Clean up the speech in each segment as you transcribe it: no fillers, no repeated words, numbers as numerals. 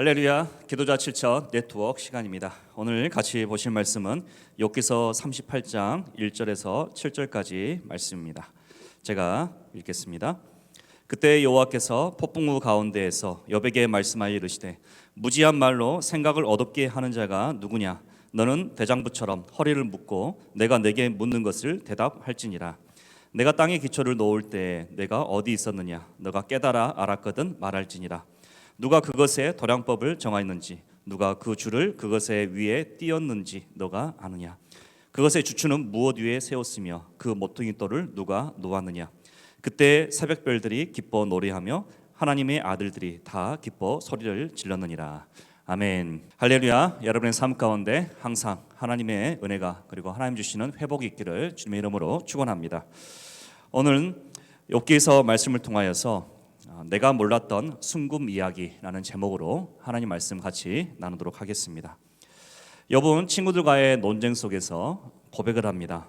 할렐루야, 기도자 7천 네트워크 시간입니다. 오늘 같이 보실 말씀은 욥기서 38장 1절에서 7절까지 말씀입니다. 제가 읽겠습니다. 그때 여호와께서 폭풍우 가운데에서 욥에게 말씀하여 이르시되 무지한 말로 생각을 어둡게 하는 자가 누구냐? 너는 대장부처럼 허리를 묶고 내가 내게 묻는 것을 대답할지니라. 내가 땅에 기초를 놓을 때 내가 어디 있었느냐? 너가 깨달아 알았거든 말할지니라. 누가 그것의 도량법을 정하였는지 누가 그 줄을 그것의 위에 띄었는지 너가 아느냐? 그것의 주추는 무엇 위에 세웠으며 그 모퉁이 돌을 누가 놓았느냐? 그때 새벽별들이 기뻐 노래하며 하나님의 아들들이 다 기뻐 소리를 질렀느니라. 아멘. 할렐루야. 여러분의 삶 가운데 항상 하나님의 은혜가 그리고 하나님 주시는 회복이 있기를 주님의 이름으로 축원합니다. 오늘은 욥기서 말씀을 통하여서 내가 몰랐던 순금 이야기라는 제목으로 하나님 말씀 같이 나누도록 하겠습니다. 욥은 친구들과의 논쟁 속에서 고백을 합니다.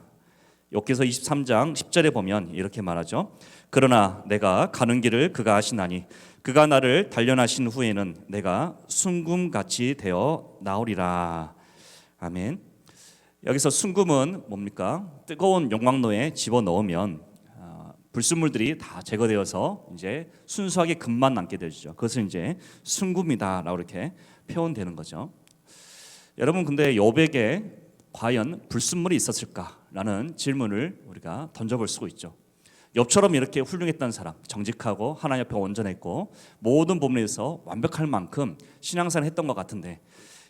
욥기서 23장 10절에 보면 이렇게 말하죠. 그러나 내가 가는 길을 그가 아시나니 그가 나를 단련하신 후에는 내가 순금같이 되어 나오리라. 아멘. 여기서 순금은 뭡니까? 뜨거운 용광로에 집어넣으면 불순물들이 다 제거되어서 이제 순수하게 금만 남게 되죠. 그것은 이제 순금이다라고 이렇게 표현되는 거죠. 여러분, 근데 욥에게 과연 불순물이 있었을까라는 질문을 우리가 던져볼 수 있죠. 욥처럼 이렇게 훌륭했던 사람, 정직하고 하나님 앞에 온전했고 모든 부분에서 완벽할 만큼 신앙생활을 했던 것 같은데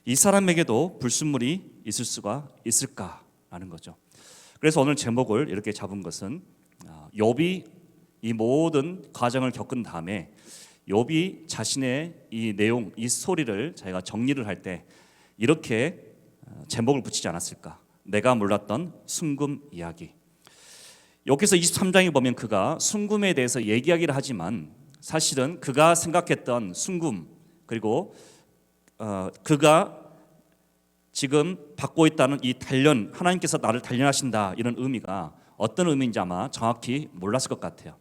이 사람에게도 불순물이 있을 수가 있을까라는 거죠. 그래서 오늘 제목을 이렇게 잡은 것은 욥이 이 모든 과정을 겪은 다음에 욥이 자신의 이 내용, 이 스토리를 자기가 정리를 할 때 이렇게 제목을 붙이지 않았을까? 내가 몰랐던 순금 이야기. 여기서 23장에 보면 그가 순금에 대해서 얘기하기를 하지만 사실은 그가 생각했던 순금 그리고 그가 지금 받고 있다는 이 단련, 하나님께서 나를 단련하신다 이런 의미가 어떤 의미인지 아마 정확히 몰랐을 것 같아요.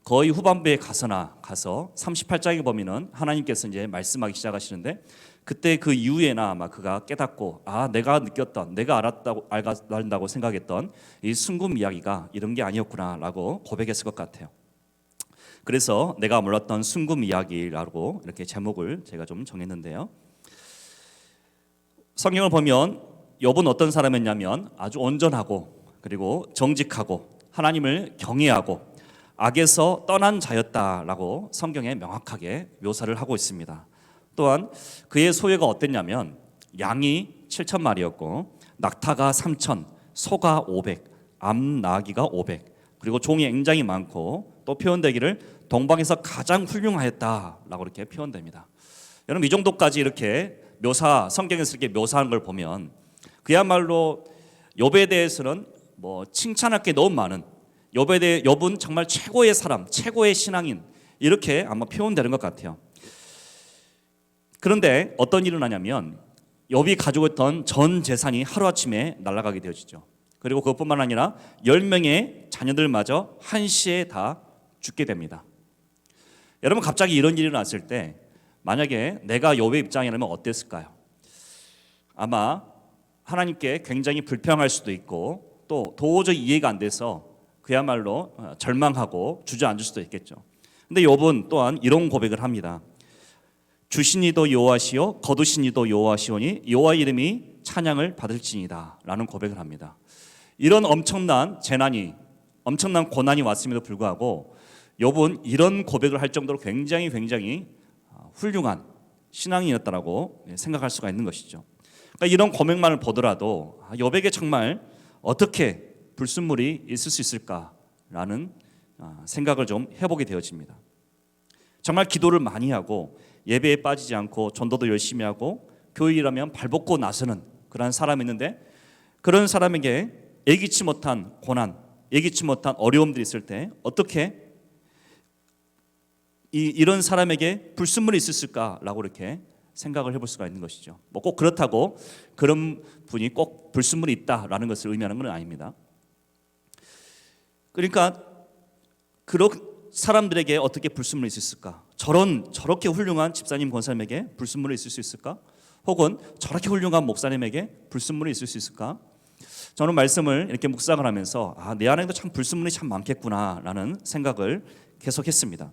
거의 후반부에 가서 38장에 보면은 하나님께서 이제 말씀하기 시작하시는데 그때 그 이후에나 아마 그가 깨닫고 내가 느꼈던, 내가 알았다고 생각했던 이 순금 이야기가 이런 게 아니었구나라고 고백했을 것 같아요. 그래서 내가 몰랐던 순금 이야기라고 이렇게 제목을 제가 좀 정했는데요. 성경을 보면 욥은 어떤 사람이었냐면 아주 온전하고 그리고 정직하고 하나님을 경외하고 악에서 떠난 자였다라고 성경에 명확하게 묘사를 하고 있습니다. 또한 그의 소유가 어땠냐면 양이 7,000마리였고 낙타가 3,000, 소가 500, 암나귀가 500 그리고 종이 굉장히 많고 또 표현되기를 동방에서 가장 훌륭하였다라고 이렇게 표현됩니다. 여러분 이 정도까지 이렇게 성경에서 이렇게 묘사하는 걸 보면 그야말로 욥에 대해서는 칭찬할 게 너무 많은 욥은 정말 최고의 사람, 최고의 신앙인 이렇게 아마 표현되는 것 같아요. 그런데 어떤 일이 일어나냐면 욥이 가지고 있던 전 재산이 하루아침에 날아가게 되어지죠. 그리고 그것뿐만 아니라 10명의 자녀들마저 한시에 다 죽게 됩니다. 여러분 갑자기 이런 일이 일어났을 때 만약에 내가 욥의 입장이라면 어땠을까요? 아마 하나님께 굉장히 불평할 수도 있고 또 도저히 이해가 안 돼서 그야말로 절망하고 주저앉을 수도 있겠죠. 근데 욥은 또한 이런 고백을 합니다. 주신 이도 여호와시요 거두신 이도 여호와시오니 여호와 이름이 찬양을 받을지니다 라는 고백을 합니다. 이런 엄청난 재난이 엄청난 고난이 왔음에도 불구하고 욥은 이런 고백을 할 정도로 굉장히 훌륭한 신앙인이었다라고 생각할 수가 있는 것이죠. 그러니까 이런 고백만을 보더라도 욥에게 정말 어떻게 불순물이 있을 수 있을까라는 생각을 좀 해보게 되어집니다. 정말 기도를 많이 하고 예배에 빠지지 않고 전도도 열심히 하고 교회라면 발벗고 나서는 그런 사람이 있는데 그런 사람에게 예기치 못한 고난, 예기치 못한 어려움들이 있을 때 어떻게 이런 사람에게 불순물이 있을까라고 이렇게 생각을 해볼 수가 있는 것이죠. 꼭 그렇다고 그런 분이 꼭 불순물이 있다라는 것을 의미하는 건 아닙니다. 그러니까 그런 사람들에게 어떻게 불순물이 있을까? 저렇게 훌륭한 집사님 권사님에게 불순물이 있을 수 있을까? 혹은 저렇게 훌륭한 목사님에게 불순물이 있을 수 있을까? 저는 말씀을 이렇게 묵상을 하면서 내 안에도 참 불순물이 참 많겠구나라는 생각을 계속했습니다.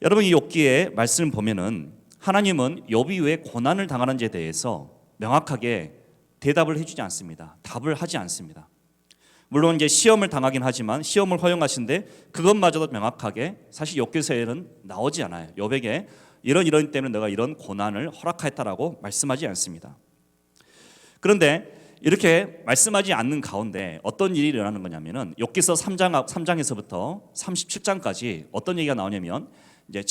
여러분, 이 욥기의 말씀을 보면은 하나님은 욥이 왜 고난을 당하는지에 대해서 명확하게 대답을 해주지 않습니다. 답을 하지 않습니다. 물론 이제 시험을 당하긴 하지만 시험을 허용하신데 그것마저도 명확하게 사실 욥기서에는 나오지 않아요. 욥에게 이런 때문에 내가 이런 고난을 허락하였다라고 말씀하지 않습니다. 그런데 이렇게 말씀하지 않는 가운데 어떤 일이 일어나는 거냐면은 욥기서 3장에서부터 37장까지 어떤 얘기가 나오냐면 이제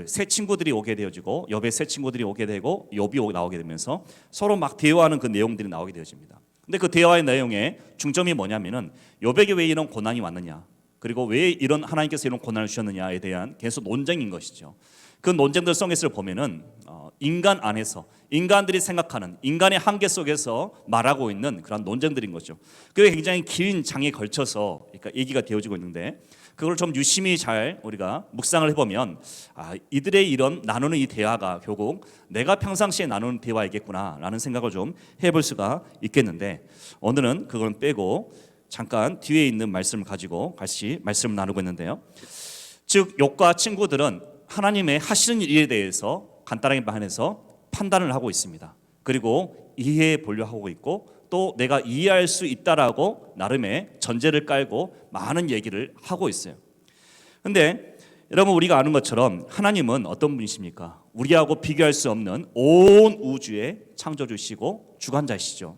새 친구들이 오게 되어지고 욥의 새 친구들이 오게 되고 욥이 나오게 되면서 서로 막 대화하는 그 내용들이 나오게 되어집니다. 근데 그 대화의 내용의 중점이 뭐냐면은 욥에게 왜 이런 고난이 왔느냐, 그리고 왜 이런 하나님께서 이런 고난을 주셨느냐에 대한 계속 논쟁인 것이죠. 그 논쟁들 속에서 보면은 인간 안에서 인간들이 생각하는 인간의 한계 속에서 말하고 있는 그런 논쟁들인 거죠. 그게 굉장히 긴 장에 걸쳐서 그러니까 얘기가 되어지고 있는데 그걸 좀 유심히 잘 우리가 묵상을 해보면 이들의 이런 나누는 이 대화가 결국 내가 평상시에 나누는 대화이겠구나라는 생각을 좀 해볼 수가 있겠는데 오늘은 그걸 빼고 잠깐 뒤에 있는 말씀을 가지고 같이 말씀을 나누고 있는데요. 즉 욥과 친구들은 하나님의 하시는 일에 대해서 간단하게 말해서 판단을 하고 있습니다. 그리고 이해해 보려 하고 있고 또 내가 이해할 수 있다라고 나름의 전제를 깔고 많은 얘기를 하고 있어요. 그런데 여러분, 우리가 아는 것처럼 하나님은 어떤 분이십니까? 우리하고 비교할 수 없는 온 우주의 창조주시고 주관자시죠.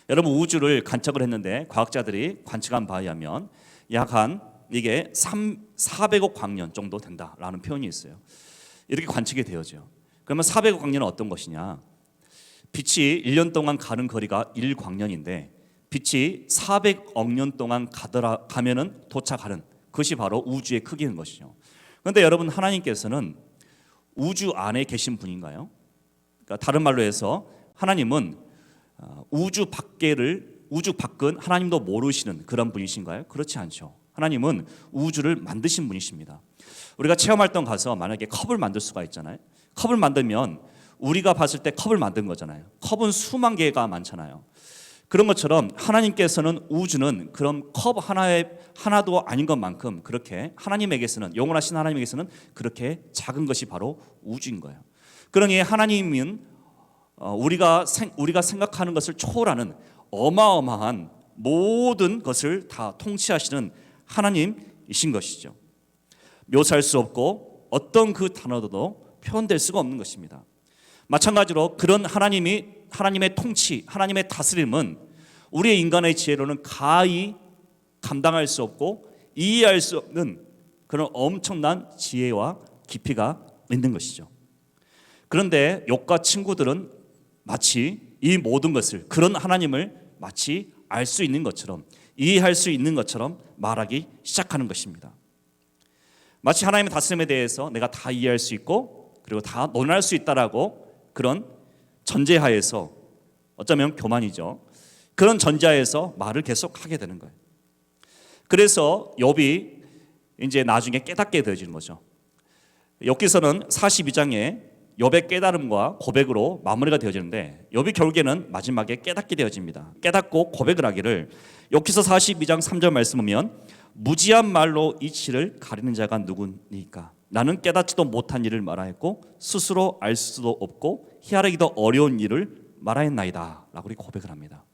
여러분, 우주를 관측을 했는데 과학자들이 관측한 바에 의하면 약 한 이게 400억 광년 정도 된다라는 표현이 있어요. 이렇게 관측이 되어져요. 그러면 400억 광년은 어떤 것이냐? 빛이 1년 동안 가는 거리가 1광년인데 빛이 400억 년 동안 가면은 도착하는 그것이 바로 우주의 크기인 것이죠. 그런데 여러분, 하나님께서는 우주 안에 계신 분인가요? 그러니까 다른 말로 해서 하나님은 우주 밖은 하나님도 모르시는 그런 분이신가요? 그렇지 않죠. 하나님은 우주를 만드신 분이십니다. 우리가 체험활동 가서 만약에 컵을 만들 수가 있잖아요. 컵을 만들면 우리가 봤을 때 컵을 만든 거잖아요. 컵은 수만 개가 많잖아요. 그런 것처럼 하나님께서는 우주는 그런 컵 하나도 아닌 것만큼 그렇게 하나님에게서는 영원하신 하나님에게서는 그렇게 작은 것이 바로 우주인 거예요. 그러니 하나님은 우리가 생각하는 것을 초월하는 어마어마한 모든 것을 다 통치하시는 하나님이신 것이죠. 묘사할 수 없고 어떤 그 단어도 표현될 수가 없는 것입니다. 마찬가지로 그런 하나님의 통치, 하나님의 다스림은 우리의 인간의 지혜로는 가히 감당할 수 없고 이해할 수 없는 그런 엄청난 지혜와 깊이가 있는 것이죠. 그런데 욥과 친구들은 마치 이 모든 것을 그런 하나님을 마치 알 수 있는 것처럼 이해할 수 있는 것처럼 말하기 시작하는 것입니다. 마치 하나님의 다스림에 대해서 내가 다 이해할 수 있고 그리고 다 논할 수 있다라고 그런 전제하에서 어쩌면 교만이죠. 그런 전제하에서 말을 계속 하게 되는 거예요. 그래서 욥이 이제 나중에 깨닫게 되어지는 거죠. 욥기서는 42장에 욥의 깨달음과 고백으로 마무리가 되어지는데 욥이 결국에는 마지막에 깨닫게 되어집니다. 깨닫고 고백을 하기를 욥기서 42장 3절 말씀 보면 무지한 말로 이치를 가리는 자가 누구니까 나는 깨닫지도 못한 일을 말하였고 스스로 알 수도 없고 헤아리기도 어려운 일을 말하였나이다 라고 우리 고백을 합니다.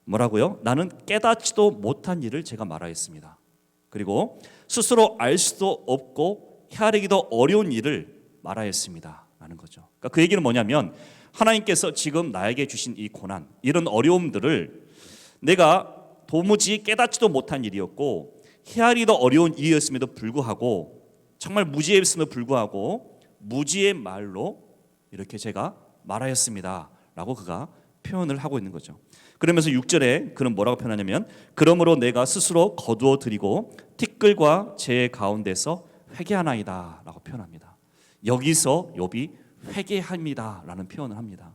뭐라고요? 나는 깨닫지도 못한 일을 제가 말하였습니다. 그리고 스스로 알 수도 없고 헤아리기도 어려운 일을 말하였습니다 라는 거죠. 그러니까 그 얘기는 뭐냐면 하나님께서 지금 나에게 주신 이 고난, 이런 어려움들을 내가 도무지 깨닫지도 못한 일이었고 헤아리기도 어려운 일이었음에도 불구하고 정말 무지했음에도 불구하고 무지의 말로 이렇게 제가 말하였습니다 라고 그가 표현을 하고 있는 거죠. 그러면서 6절에 그는 뭐라고 표현하냐면 그러므로 내가 스스로 거두어 드리고 티끌과 재 가운데서 회개하나이다 라고 표현합니다. 여기서 욥이 회개합니다 라는 표현을 합니다.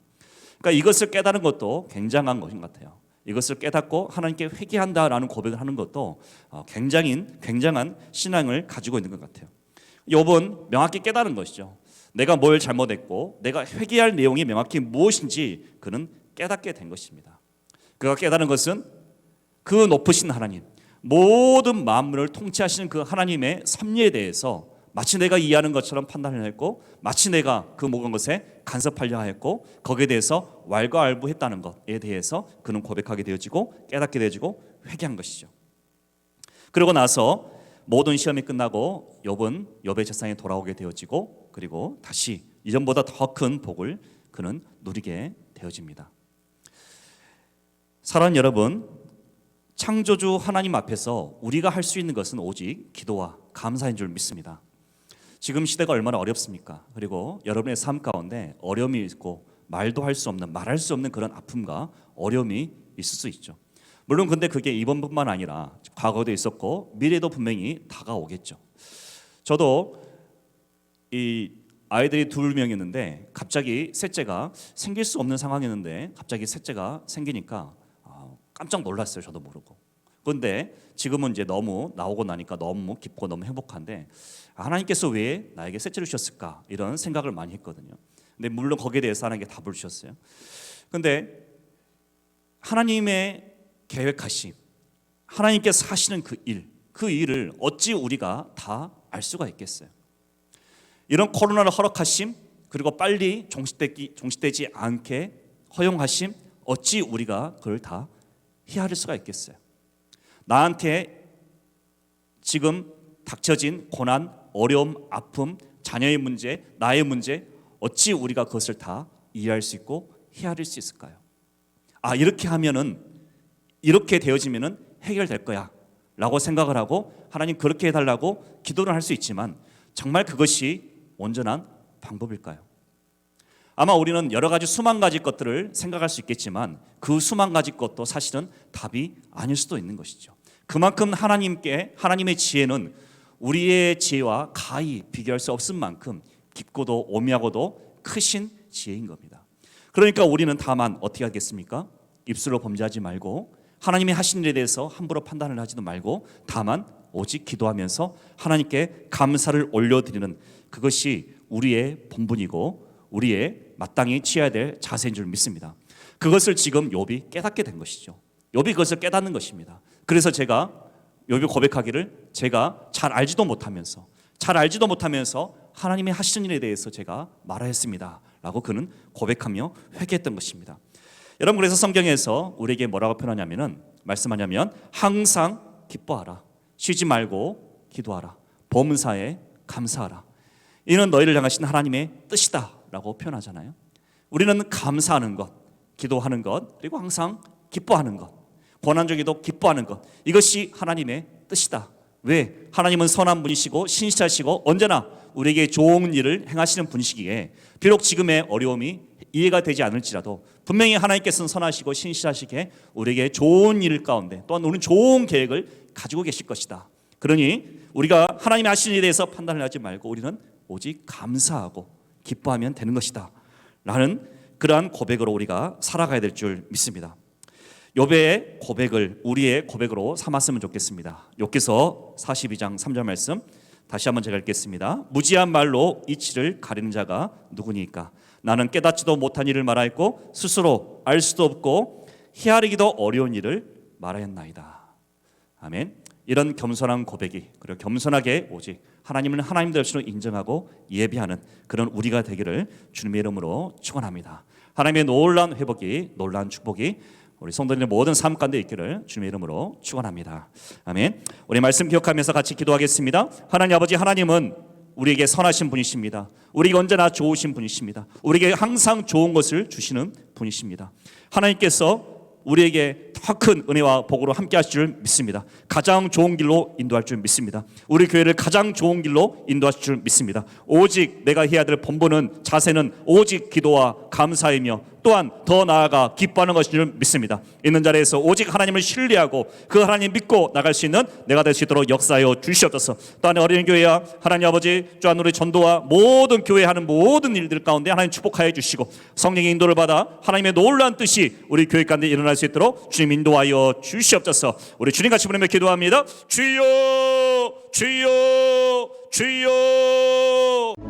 그러니까 이것을 깨달은 것도 굉장한 것인 것 같아요. 이것을 깨닫고 하나님께 회개한다라는 고백을 하는 것도 굉장한 신앙을 가지고 있는 것 같아요. 욥은 명확히 깨달은 것이죠. 내가 뭘 잘못했고 내가 회개할 내용이 명확히 무엇인지 그는 깨닫게 된 것입니다. 그가 깨달은 것은 그 높으신 하나님, 모든 만물을 통치하시는 그 하나님의 섭리에 대해서 마치 내가 이해하는 것처럼 판단을 했고, 마치 내가 그 모든 것에 간섭하려 하였고, 거기에 대해서 왈가왈부했다는 것에 대해서 그는 고백하게 되어지고 깨닫게 되어지고 회개한 것이죠. 그러고 나서 모든 시험이 끝나고 욥은 욥의 재상에 돌아오게 되어지고, 그리고 다시 이전보다 더 큰 복을 그는 누리게 되어집니다. 사랑하는 여러분, 창조주 하나님 앞에서 우리가 할 수 있는 것은 오직 기도와 감사인 줄 믿습니다. 지금 시대가 얼마나 어렵습니까? 그리고 여러분의 삶 가운데 어려움이 있고 말도 할 수 없는, 말할 수 없는 그런 아픔과 어려움이 있을 수 있죠. 물론 근데 그게 이번뿐만 아니라 과거도 있었고 미래도 분명히 다가오겠죠. 저도 이 아이들이 2명이 있는데 갑자기 셋째가 생길 수 없는 상황이었는데 갑자기 셋째가 생기니까 깜짝 놀랐어요. 저도 모르고. 그런데 지금은 이제 너무 나오고 나니까 너무 기쁘고 너무 행복한데, 하나님께서 왜 나에게 셋째를 주셨을까 이런 생각을 많이 했거든요. 근데 물론 거기에 대해서 하나님께 답을 주셨어요. 근데 하나님의 계획하심, 하나님께서 하시는 그 일을 어찌 우리가 다 알 수가 있겠어요? 이런 코로나를 허락하심, 그리고 빨리 종식되지 않게 허용하심, 어찌 우리가 그걸 다 헤아릴 수가 있겠어요? 나한테 지금 닥쳐진 고난, 어려움, 아픔, 자녀의 문제, 나의 문제, 어찌 우리가 그것을 다 이해할 수 있고 헤아릴 수 있을까요? 이렇게 하면은, 이렇게 되어지면은 해결될 거야 라고 생각을 하고 하나님 그렇게 해달라고 기도를 할 수 있지만, 정말 그것이 온전한 방법일까요? 아마 우리는 여러 가지 수만 가지 것들을 생각할 수 있겠지만 그 수만 가지 것도 사실은 답이 아닐 수도 있는 것이죠. 그만큼 하나님의 지혜는 우리의 지혜와 가히 비교할 수 없을 만큼 깊고도 오묘하고도 크신 지혜인 겁니다. 그러니까 우리는 다만 어떻게 하겠습니까? 입술로 범죄하지 말고 하나님이 하신 일에 대해서 함부로 판단을 하지도 말고 다만 오직 기도하면서 하나님께 감사를 올려드리는, 그것이 우리의 본분이고 우리의 마땅히 취해야 될 자세인 줄 믿습니다. 그것을 지금 욥이 깨닫게 된 것이죠. 욥이 그것을 깨닫는 것입니다. 그래서 제가 욥이 고백하기를, 제가 잘 알지도 못하면서 하나님이 하시는 일에 대해서 제가 말하였습니다 라고 그는 고백하며 회개했던 것입니다. 여러분, 그래서 성경에서 우리에게 뭐라고 표현하냐면은, 말씀하냐면 항상 기뻐하라, 쉬지 말고 기도하라, 범사에 감사하라, 이는 너희를 향하신 하나님의 뜻이다 라고 표현하잖아요. 우리는 감사하는 것, 기도하는 것, 그리고 항상 기뻐하는 것, 고난중에도 기뻐하는 것, 이것이 하나님의 뜻이다. 왜? 하나님은 선한 분이시고 신실하시고 언제나 우리에게 좋은 일을 행하시는 분이시기에 비록 지금의 어려움이 이해가 되지 않을지라도 분명히 하나님께서는 선하시고 신실하시게 우리에게 좋은 일 가운데 또한 우리는 좋은 계획을 가지고 계실 것이다. 그러니 우리가 하나님이 하시는 일에 대해서 판단을 하지 말고 우리는 오직 감사하고 기뻐하면 되는 것이다 라는 그러한 고백으로 우리가 살아가야 될 줄 믿습니다. 욥의 고백을 우리의 고백으로 삼았으면 좋겠습니다. 욥기서 42장 3절 말씀 다시 한번 제가 읽겠습니다. 무지한 말로 이치를 가리는 자가 누구니까? 나는 깨닫지도 못한 일을 말하였고 스스로 알 수도 없고 헤아리기도 어려운 일을 말하였나이다. 아멘. 이런 겸손한 고백이, 그리고 겸손하게 오직 하나님을 하나님 되시로 인정하고 예배하는 그런 우리가 되기를 주님의 이름으로 축원합니다. 하나님의 놀라운 회복이, 놀라운 축복이 우리 성도님의 모든 삶 가운데 있기를 주님의 이름으로 축원합니다. 아멘. 우리 말씀 기억하면서 같이 기도하겠습니다. 하나님 아버지, 하나님은 우리에게 선하신 분이십니다. 우리에게 언제나 좋으신 분이십니다. 우리에게 항상 좋은 것을 주시는 분이십니다. 하나님께서 우리에게 더 큰 은혜와 복으로 함께 하실 줄 믿습니다. 가장 좋은 길로 인도할 줄 믿습니다. 우리 교회를 가장 좋은 길로 인도하실 줄 믿습니다. 오직 내가 해야 될 본분은, 자세는 오직 기도와 감사이며 또한 더 나아가 기뻐하는 것인 줄 믿습니다. 있는 자리에서 오직 하나님을 신뢰하고 그 하나님 믿고 나갈 수 있는 내가 될 수 있도록 역사하여 주시옵소서. 또한 어린이 교회와 하나님 아버지 또한 우리 전도와 모든 교회 하는 모든 일들 가운데 하나님 축복하여 주시고 성령의 인도를 받아 하나님의 놀라운 뜻이 우리 교회 가운데 일어날 수 있도록 주님 인도하여 주시옵소서. 우리 주님 같이 부르며 기도합니다. 주여 주여 주여.